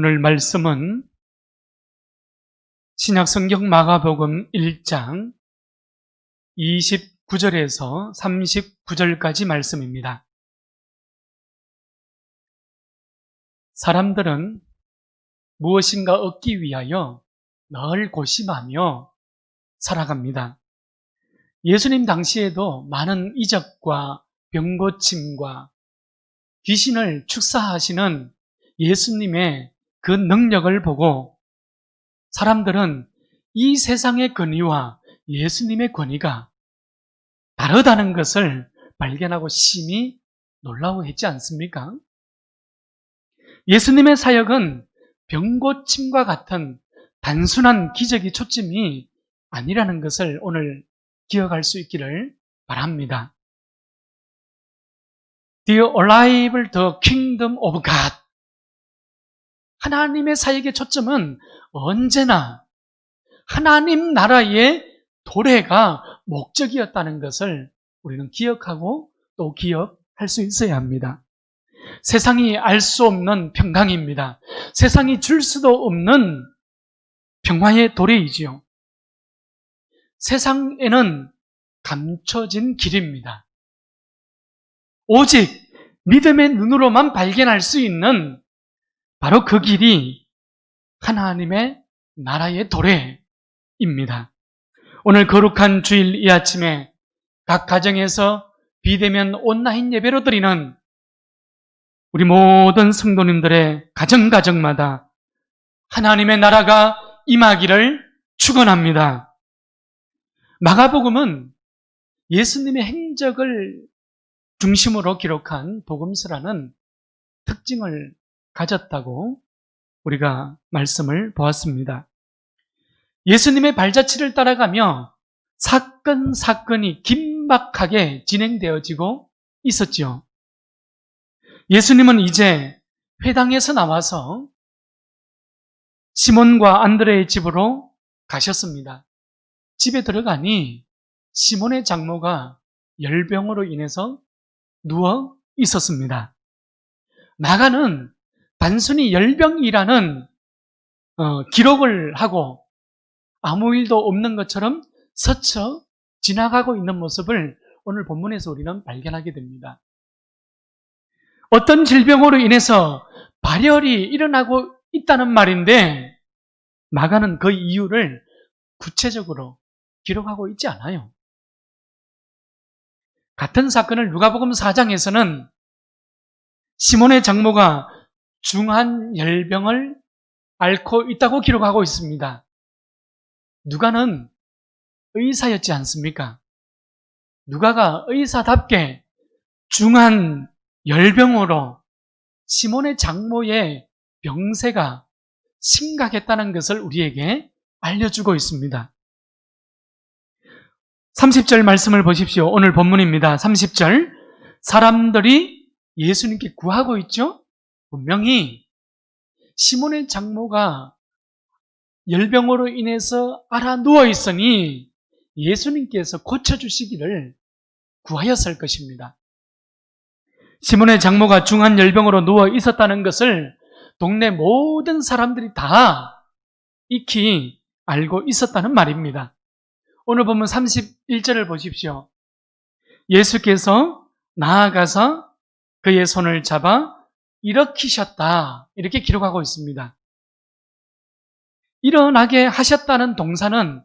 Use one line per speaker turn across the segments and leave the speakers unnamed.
오늘 말씀은 신약성경 마가복음 1장 29절에서 39절까지 말씀입니다. 사람들은 무엇인가 얻기 위하여 늘 고심하며 살아갑니다. 예수님 당시에도 많은 이적과 병고침과 귀신을 축사하시는 예수님의 그 능력을 보고 사람들은 이 세상의 권위와 예수님의 권위가 다르다는 것을 발견하고 심히 놀라워했지 않습니까? 예수님의 사역은 병고침과 같은 단순한 기적이 초점이 아니라는 것을 오늘 기억할 수 있기를 바랍니다. The arrival, the kingdom of God. 하나님의 사역의 초점은 언제나 하나님 나라의 도래가 목적이었다는 것을 우리는 기억하고 또 기억할 수 있어야 합니다. 세상이 알 수 없는 평강입니다. 세상이 줄 수도 없는 평화의 도래이지요. 세상에는 감춰진 길입니다. 오직 믿음의 눈으로만 발견할 수 있는 바로 그 길이 하나님의 나라의 도래입니다. 오늘 거룩한 주일 이 아침에 각 가정에서 비대면 온라인 예배로 드리는 우리 모든 성도님들의 가정가정마다 하나님의 나라가 임하기를 축원합니다. 마가복음은 예수님의 행적을 중심으로 기록한 복음서라는 특징을 가졌다고 우리가 말씀을 보았습니다. 예수님의 발자취를 따라가며 사건이 긴박하게 진행되어지고 있었죠. 예수님은 이제 회당에서 나와서 시몬과 안드레의 집으로 가셨습니다. 집에 들어가니 시몬의 장모가 열병으로 인해서 누워 있었습니다. 마가는 단순히 열병이라는 기록을 하고 아무 일도 없는 것처럼 스쳐 지나가고 있는 모습을 오늘 본문에서 우리는 발견하게 됩니다. 어떤 질병으로 인해서 발열이 일어나고 있다는 말인데 마가는 그 이유를 구체적으로 기록하고 있지 않아요. 같은 사건을 누가복음 4장에서는 시몬의 장모가 중한 열병을 앓고 있다고 기록하고 있습니다. 누가는 의사였지 않습니까? 누가가 의사답게 중한 열병으로 시몬의 장모의 병세가 심각했다는 것을 우리에게 알려주고 있습니다. 30절 말씀을 보십시오. 오늘 본문입니다. 30절. 사람들이 예수님께 구하고 있죠? 분명히 시몬의 장모가 열병으로 인해서 앓아 누워 있으니 예수님께서 고쳐주시기를 구하였을 것입니다. 시몬의 장모가 중한 열병으로 누워 있었다는 것을 동네 모든 사람들이 다 익히 알고 있었다는 말입니다. 오늘 보면 31절을 보십시오. 예수께서 나아가서 그의 손을 잡아 일으키셨다. 이렇게 기록하고 있습니다. 일어나게 하셨다는 동사는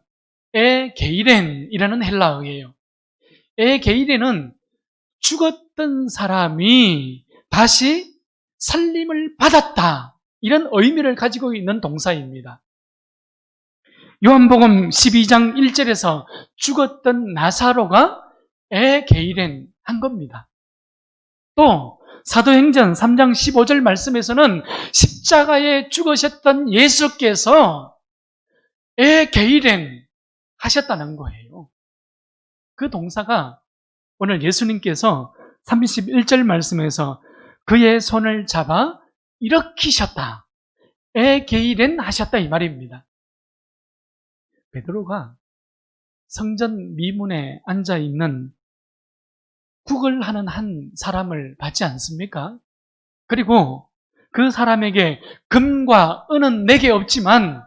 에게이렌이라는 헬라어예요. 에게이렌은 죽었던 사람이 다시 살림을 받았다. 이런 의미를 가지고 있는 동사입니다. 요한복음 12장 1절에서 죽었던 나사로가 에게이렌 한 겁니다. 또 사도행전 3장 15절 말씀에서는 십자가에 죽으셨던 예수께서 에게이렌 하셨다는 거예요. 그 동사가 오늘 예수님께서 31절 말씀에서 그의 손을 잡아 일으키셨다. 에게이렌 하셨다 이 말입니다. 베드로가 성전 미문에 앉아있는 구걸하는 한 사람을 봤지 않습니까? 그리고 그 사람에게 금과 은은 내게 없지만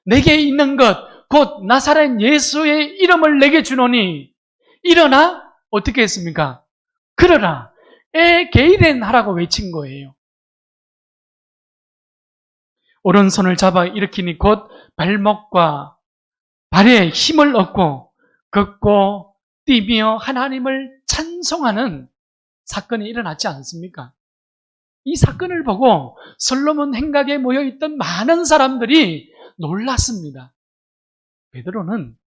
내게 있는 것 곧 나사렛 예수의 이름을 내게 주노니 일어나 어떻게 했습니까? 그러라 에게이렌 하라고 외친 거예요. 오른손을 잡아 일으키니 곧 발목과 발에 힘을 얻고 걷고 뛰며 하나님을 찬송하는 사건이 일어났지 않습니까? 이 사건을 보고 솔로몬 행각에 모여있던 많은 사람들이 놀랐습니다. 베드로는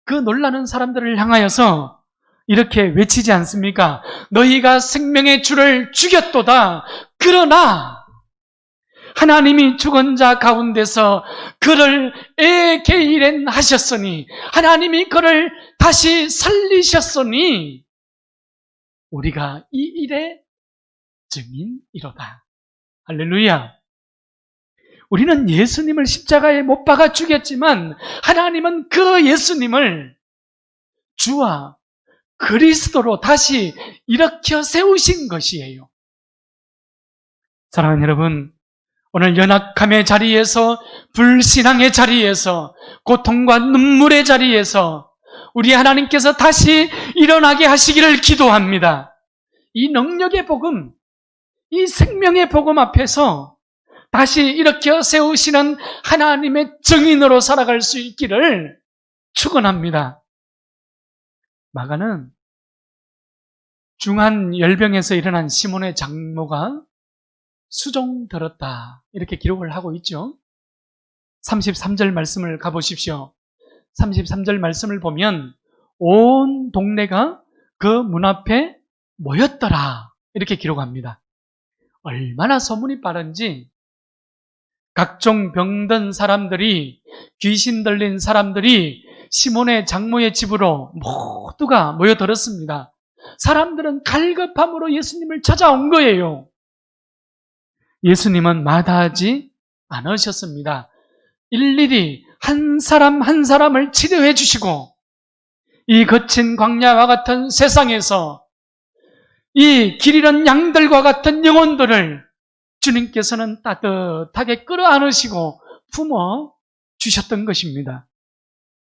그 놀라는 사람들을 향하여서 이렇게 외치지 않습니까? 너희가 생명의 주를 죽였도다. 그러나 하나님이 죽은 자 가운데서 그를 에게이렌 하셨으니 하나님이 그를 다시 살리셨으니 우리가 이 일의 증인이로다. 할렐루야. 우리는 예수님을 십자가에 못 박아 죽였지만 하나님은 그 예수님을 주와 그리스도로 다시 일으켜 세우신 것이에요. 사랑하는 여러분, 오늘 연약함의 자리에서, 불신앙의 자리에서, 고통과 눈물의 자리에서 우리 하나님께서 다시 일어나게 하시기를 기도합니다. 이 능력의 복음, 이 생명의 복음 앞에서 다시 일으켜 세우시는 하나님의 증인으로 살아갈 수 있기를 축원합니다. 마가는 중한 열병에서 일어난 시몬의 장모가 수종 들었다 이렇게 기록을 하고 있죠. 33절 말씀을 가보십시오. 33절 말씀을 보면 온 동네가 그 문 앞에 모였더라 이렇게 기록합니다. 얼마나 소문이 빠른지 각종 병든 사람들이, 귀신 들린 사람들이 시몬의 장모의 집으로 모두가 모여들었습니다. 사람들은 갈급함으로 예수님을 찾아온 거예요. 예수님은 마다하지 않으셨습니다. 일일이 한 사람 한 사람을 치료해 주시고 이 거친 광야와 같은 세상에서 이 길 잃은 양들과 같은 영혼들을 주님께서는 따뜻하게 끌어안으시고 품어 주셨던 것입니다.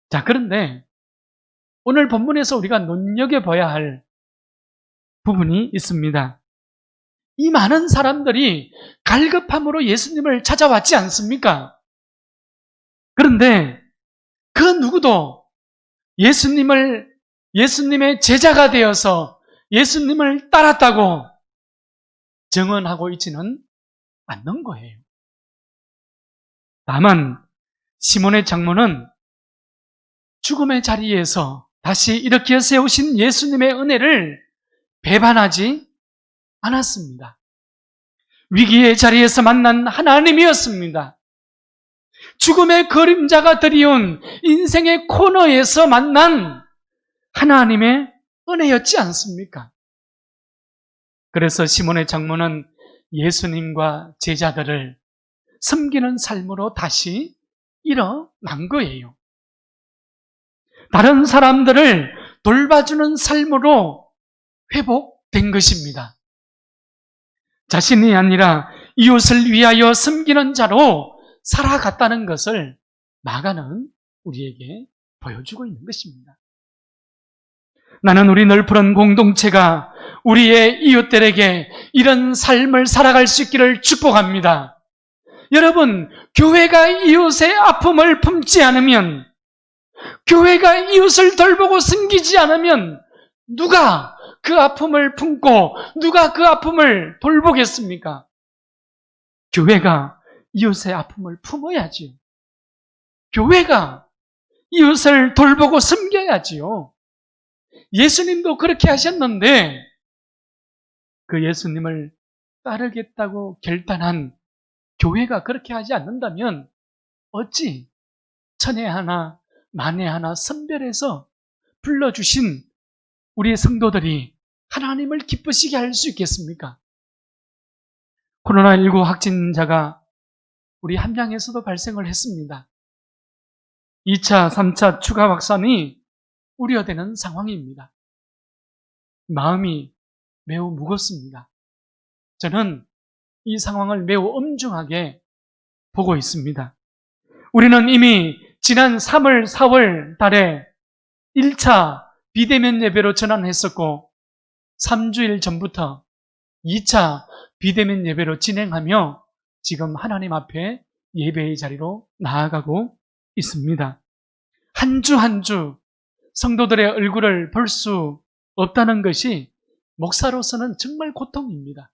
자, 그런데 오늘 본문에서 우리가 눈여겨봐야 할 부분이 있습니다. 이 많은 사람들이 갈급함으로 예수님을 찾아왔지 않습니까? 그런데 그 누구도 예수님의 제자가 되어서 예수님을 따랐다고 증언하고 있지는 않는 거예요. 다만 시몬의 장모는 죽음의 자리에서 다시 일으켜 세우신 예수님의 은혜를 배반하지 않았습니다. 위기의 자리에서 만난 하나님이었습니다. 죽음의 그림자가 드리운 인생의 코너에서 만난 하나님의 은혜였지 않습니까? 그래서 시몬의 장모는 예수님과 제자들을 섬기는 삶으로 다시 일어난 거예요. 다른 사람들을 돌봐주는 삶으로 회복된 것입니다. 자신이 아니라 이웃을 위하여 섬기는 자로 살아갔다는 것을 마가는 우리에게 보여주고 있는 것입니다. 나는 우리 넓은 공동체가 우리의 이웃들에게 이런 삶을 살아갈 수 있기를 축복합니다. 여러분, 교회가 이웃의 아픔을 품지 않으면, 교회가 이웃을 돌보고 섬기지 않으면 누가 그 아픔을 품고 누가 그 아픔을 돌보겠습니까? 교회가 이웃의 아픔을 품어야지요. 교회가 이웃을 돌보고 섬겨야지요. 예수님도 그렇게 하셨는데 그 예수님을 따르겠다고 결단한 교회가 그렇게 하지 않는다면 어찌 천에 하나 만에 하나 선별해서 불러주신 우리의 성도들이 하나님을 기쁘시게 할 수 있겠습니까? 코로나19 확진자가 우리 함양에서도 발생을 했습니다. 2차, 3차 추가 확산이 우려되는 상황입니다. 마음이 매우 무겁습니다. 저는 이 상황을 매우 엄중하게 보고 있습니다. 우리는 이미 지난 3월, 4월 달에 1차 비대면 예배로 전환했었고 3주일 전부터 2차 비대면 예배로 진행하며 지금 하나님 앞에 예배의 자리로 나아가고 있습니다. 한 주 한 주 성도들의 얼굴을 볼 수 없다는 것이 목사로서는 정말 고통입니다.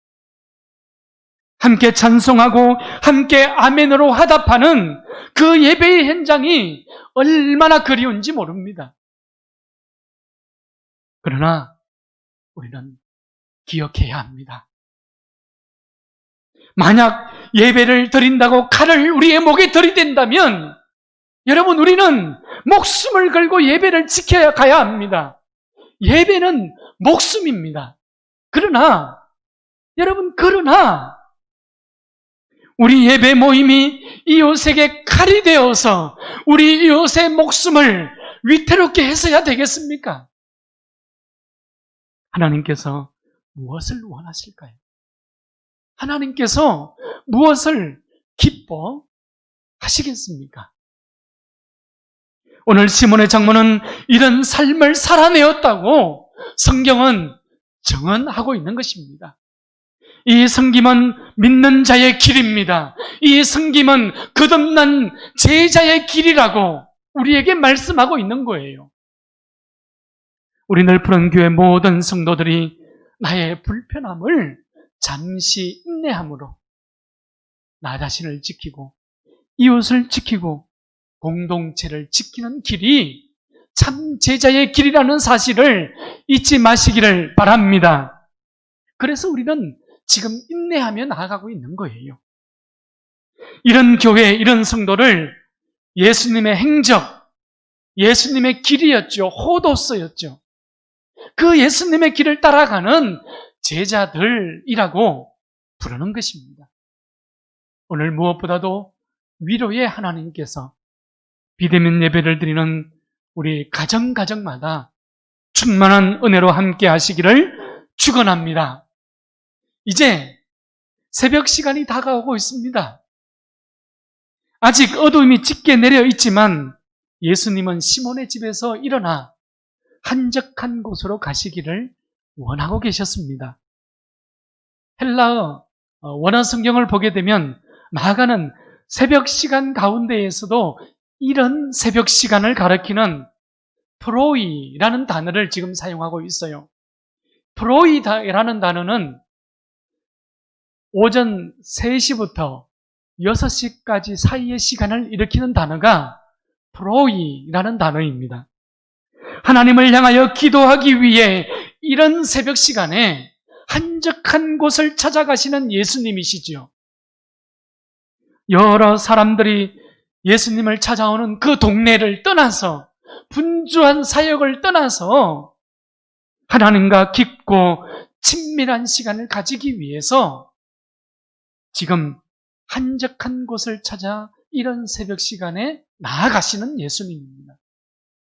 함께 찬송하고 함께 아멘으로 화답하는 그 예배의 현장이 얼마나 그리운지 모릅니다. 그러나 우리는 기억해야 합니다. 만약 예배를 드린다고 칼을 우리의 목에 들이댄다면 여러분, 우리는 목숨을 걸고 예배를 지켜야 가야 합니다. 예배는 목숨입니다. 그러나 우리 예배 모임이 이웃에게 칼이 되어서 우리 이웃의 목숨을 위태롭게 해서야 되겠습니까? 하나님께서 무엇을 원하실까요? 하나님께서 무엇을 기뻐하시겠습니까? 오늘 시몬의 장모는 이런 삶을 살아내었다고 성경은 증언하고 있는 것입니다. 이 섬김은 믿는 자의 길입니다. 이 섬김은 거듭난 제자의 길이라고 우리에게 말씀하고 있는 거예요. 우리 늘푸른 교회 모든 성도들이 나의 불편함을 잠시 인내함으로 나 자신을 지키고 이웃을 지키고 공동체를 지키는 길이 참 제자의 길이라는 사실을 잊지 마시기를 바랍니다. 그래서 우리는 지금 인내하며 나아가고 있는 거예요. 이런 교회, 이런 성도를 예수님의 행적, 예수님의 길이었죠. 호도서였죠. 그 예수님의 길을 따라가는 제자들이라고 부르는 것입니다. 오늘 무엇보다도 위로의 하나님께서 비대면 예배를 드리는 우리 가정마다 충만한 은혜로 함께 하시기를 축원합니다. 이제 새벽 시간이 다가오고 있습니다. 아직 어둠이 짙게 내려 있지만 예수님은 시몬의 집에서 일어나 한적한 곳으로 가시기를 원하고 계셨습니다. 헬라어 원어 성경을 보게 되면 나아가는 새벽 시간 가운데에서도 이런 새벽 시간을 가리키는 프로이라는 단어를 지금 사용하고 있어요. 프로이라는 단어는 오전 3시부터 6시까지 사이의 시간을 일으키는 단어가 프로이라는 단어입니다. 하나님을 향하여 기도하기 위해 이런 새벽 시간에 한적한 곳을 찾아가시는 예수님이시죠. 여러 사람들이 예수님을 찾아오는 그 동네를 떠나서 분주한 사역을 떠나서 하나님과 깊고 친밀한 시간을 가지기 위해서 지금 한적한 곳을 찾아 이런 새벽 시간에 나아가시는 예수님입니다.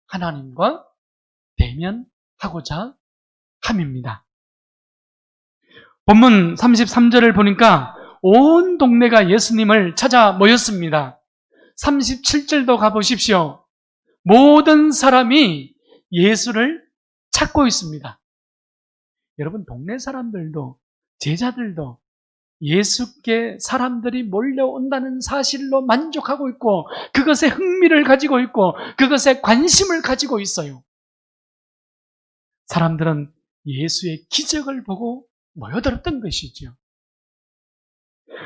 하나님과 대면하고자 함입니다. 본문 33절을 보니까 온 동네가 예수님을 찾아 모였습니다. 37절도 가보십시오. 모든 사람이 예수를 찾고 있습니다. 여러분, 동네 사람들도 제자들도 예수께 사람들이 몰려온다는 사실로 만족하고 있고 그것에 흥미를 가지고 있고 그것에 관심을 가지고 있어요. 사람들은 예수의 기적을 보고 모여들었던 것이죠.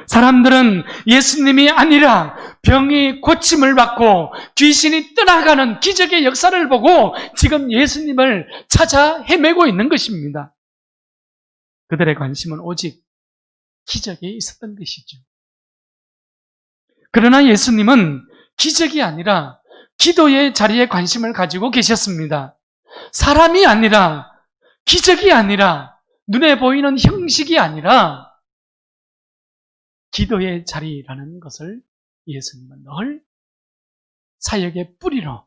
사람들은 예수님이 아니라 병이 고침을 받고 귀신이 떠나가는 기적의 역사를 보고 지금 예수님을 찾아 헤매고 있는 것입니다. 그들의 관심은 오직 기적에 있었던 것이죠. 그러나 예수님은 기적이 아니라 기도의 자리에 관심을 가지고 계셨습니다. 사람이 아니라, 기적이 아니라, 눈에 보이는 형식이 아니라 기도의 자리라는 것을 예수님은 늘 사역의 뿌리로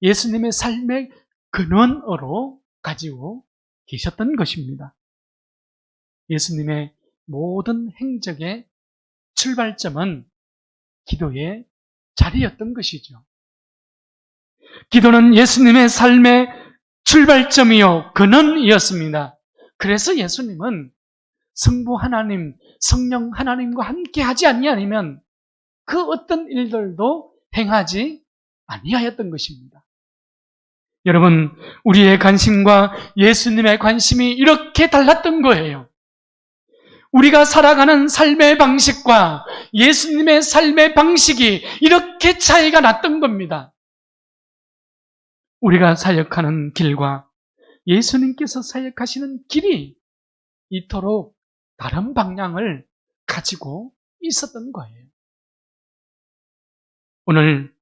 예수님의 삶의 근원으로 가지고 계셨던 것입니다. 예수님의 모든 행적의 출발점은 기도의 자리였던 것이죠. 기도는 예수님의 삶의 출발점이요 근원이었습니다. 그래서 예수님은 성부 하나님, 성령 하나님과 함께 하지 아니하면 그 어떤 일들도 행하지 아니하였던 것입니다. 여러분, 우리의 관심과 예수님의 관심이 이렇게 달랐던 거예요. 우리가 살아가는 삶의 방식과 예수님의 삶의 방식이 이렇게 차이가 났던 겁니다. 우리가 사역하는 길과 예수님께서 사역하시는 길이 이토록 다른 방향을 가지고 있었던 거예요. 오늘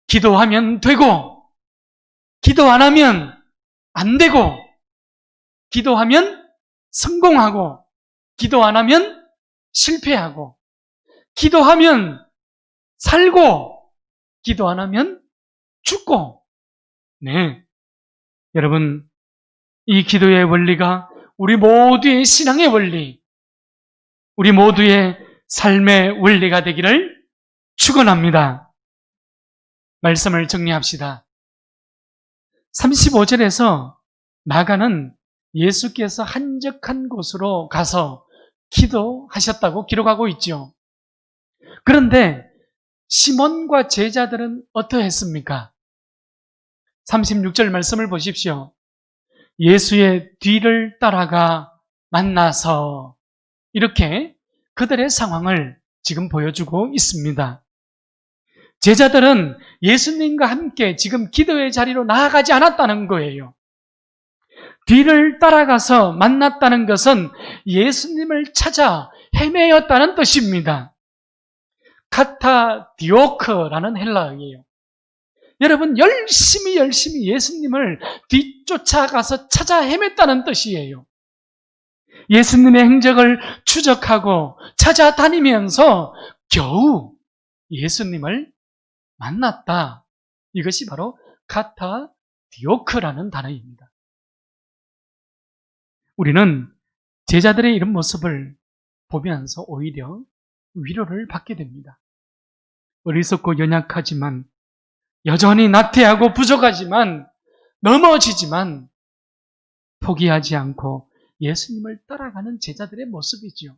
기도하면 되고 기도 안 하면 안 되고 기도하면 성공하고 기도 안 하면 실패하고 기도하면 살고 기도 안 하면 죽고. 네, 여러분, 이 기도의 원리가 우리 모두의 신앙의 원리, 우리 모두의 삶의 원리가 되기를 축원합니다. 말씀을 정리합시다. 35절에서 마가는 예수께서 한적한 곳으로 가서 기도하셨다고 기록하고 있죠. 그런데 시몬과 제자들은 어떠했습니까? 36절 말씀을 보십시오. 예수의 뒤를 따라가 만나서 이렇게 그들의 상황을 지금 보여주고 있습니다. 제자들은 예수님과 함께 지금 기도의 자리로 나아가지 않았다는 거예요. 뒤를 따라가서 만났다는 것은 예수님을 찾아 헤매였다는 뜻입니다. 카타디오크라는 헬라어예요. 여러분, 열심히 예수님을 뒤쫓아가서 찾아 헤맸다는 뜻이에요. 예수님의 행적을 추적하고 찾아다니면서 겨우 예수님을 만났다. 이것이 바로 카타디오크라는 단어입니다. 우리는 제자들의 이런 모습을 보면서 오히려 위로를 받게 됩니다. 어리석고 연약하지만 여전히 나태하고 부족하지만 넘어지지만 포기하지 않고 예수님을 따라가는 제자들의 모습이지요.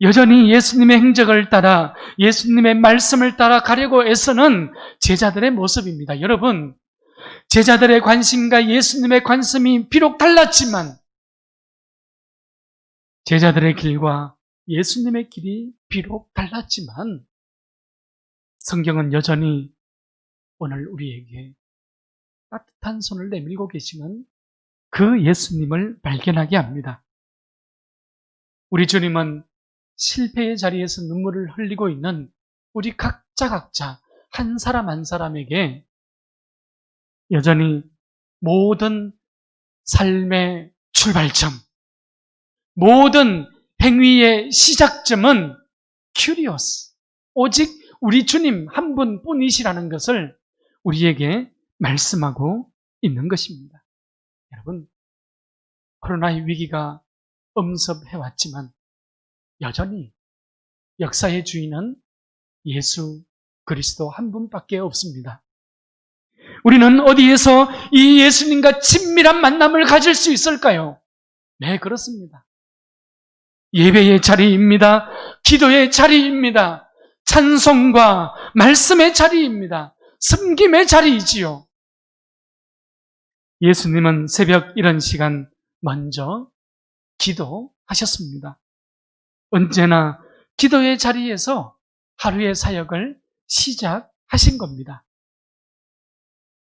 여전히 예수님의 행적을 따라 예수님의 말씀을 따라 가려고 애쓰는 제자들의 모습입니다. 여러분, 제자들의 관심과 예수님의 관심이 비록 달랐지만 제자들의 길과 예수님의 길이 비록 달랐지만 성경은 여전히 오늘 우리에게 따뜻한 손을 내밀고 계시는 그 예수님을 발견하게 합니다. 우리 주님은 실패의 자리에서 눈물을 흘리고 있는 우리 각자 한 사람 한 사람에게 여전히 모든 삶의 출발점, 모든 행위의 시작점은 큐리오스, 오직 우리 주님 한 분뿐이시라는 것을 우리에게 말씀하고 있는 것입니다. 여러분, 코로나의 위기가 엄습해왔지만 여전히 역사의 주인은 예수 그리스도 한 분밖에 없습니다. 우리는 어디에서 이 예수님과 친밀한 만남을 가질 수 있을까요? 네, 그렇습니다. 예배의 자리입니다. 기도의 자리입니다. 찬송과 말씀의 자리입니다. 섬김의 자리이지요. 예수님은 새벽 이런 시간 먼저 기도하셨습니다. 언제나 기도의 자리에서 하루의 사역을 시작하신 겁니다.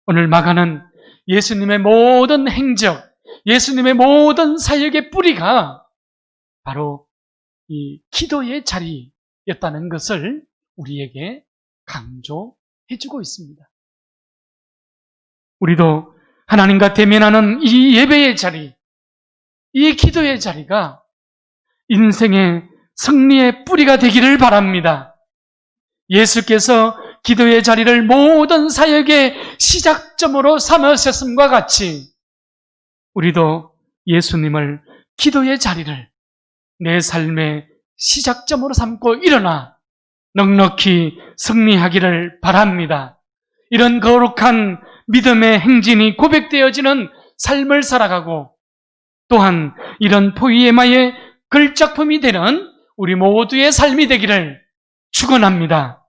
오늘 마가는 예수님의 모든 행적, 예수님의 모든 사역의 뿌리가 바로 이 기도의 자리였다는 것을 우리에게 강조해주고 있습니다. 우리도 하나님과 대면하는 이 예배의 자리, 이 기도의 자리가 인생의 승리의 뿌리가 되기를 바랍니다. 예수께서 기도의 자리를 모든 사역의 시작점으로 삼으셨음과 같이 우리도 예수님을 기도의 자리를 내 삶의 시작점으로 삼고 일어나 넉넉히 승리하기를 바랍니다. 이런 거룩한 믿음의 행진이 고백되어지는 삶을 살아가고 또한 이런 포이에마의 글작품이 되는 우리 모두의 삶이 되기를 축원합니다.